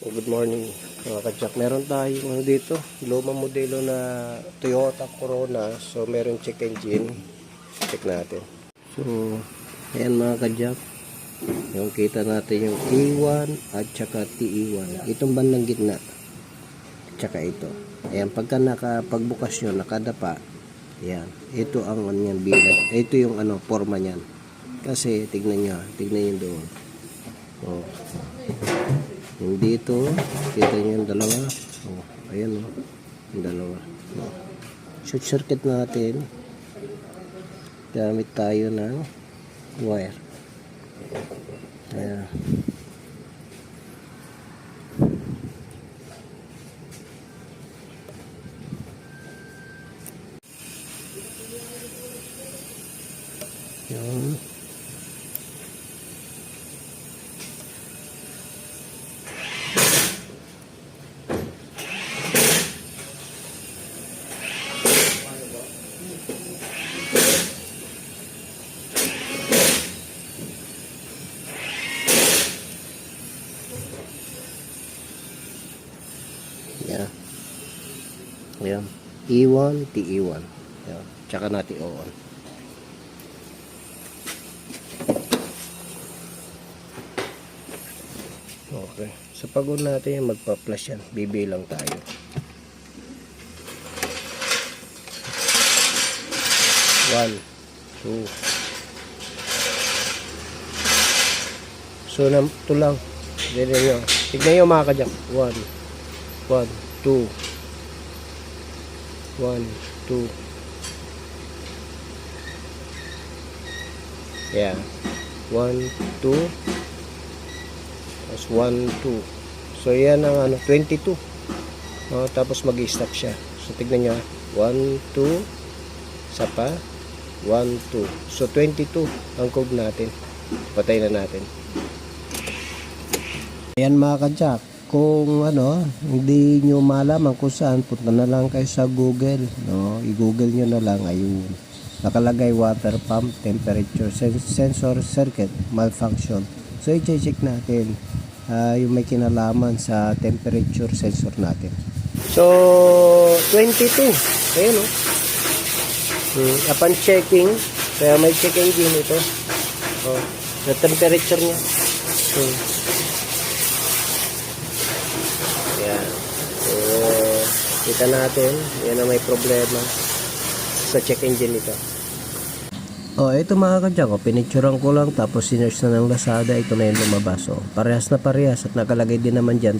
Good morning mga kadyak. Meron tayong dito, lumang modelo na Toyota Corona. So meron check engine. Check natin. So ayan mga kadyak, yung kita natin yung E1 at saka TE1. Itong bandang gitna at saka ito. Ayan, pagka pagbukas nyo nakadapa, ayan, ito ang ano yan, bilag. Ito yung ano, forma nyan. Kasi tignan nyo doon. Oh. Yung dito, kita nyo yung dalawa. Oh, ayan o. Yung dalawa. Oh. Short circuit natin. Gamit tayo ng wire. Ayan. Ayan. Yeah. Ayan. E1, TE1. Ayan. Tsaka natin on. Okay. Sa pag-on natin, magpa-flash yan. Bibilang tayo. 1, 2. So, ito lang. Tignan nyo. Tignan nyo mga kadyak. 1, 2. 1, 2. Yeah. 1, 2. Tapos 1, 2. So, yan ang ano, 22. Tapos mag-stop siya. So, tignan nyo. 1, 2. Isa pa. 1, 2. So, 22 ang code natin. Patay na natin. Ayan mga kadyak. Kung ano, hindi nyo malaman kung saan, punta na lang kayo sa Google, no? I-Google nyo na lang, ayun. Nakalagay water pump, temperature, sensor circuit, malfunction. So, i-check natin yung may kinalaman sa temperature sensor natin. So, 22. Ayun, no? Upon checking, kaya may check engine ito. Oh, na temperature niya. Yan. So, kita natin, yan ang may problema sa check engine nito. Ito mga kadyak, pinicturean ko lang tapos sinerge na ng Lazada, ito na yung lumabas. Parehas na parehas at nakalagay din naman dyan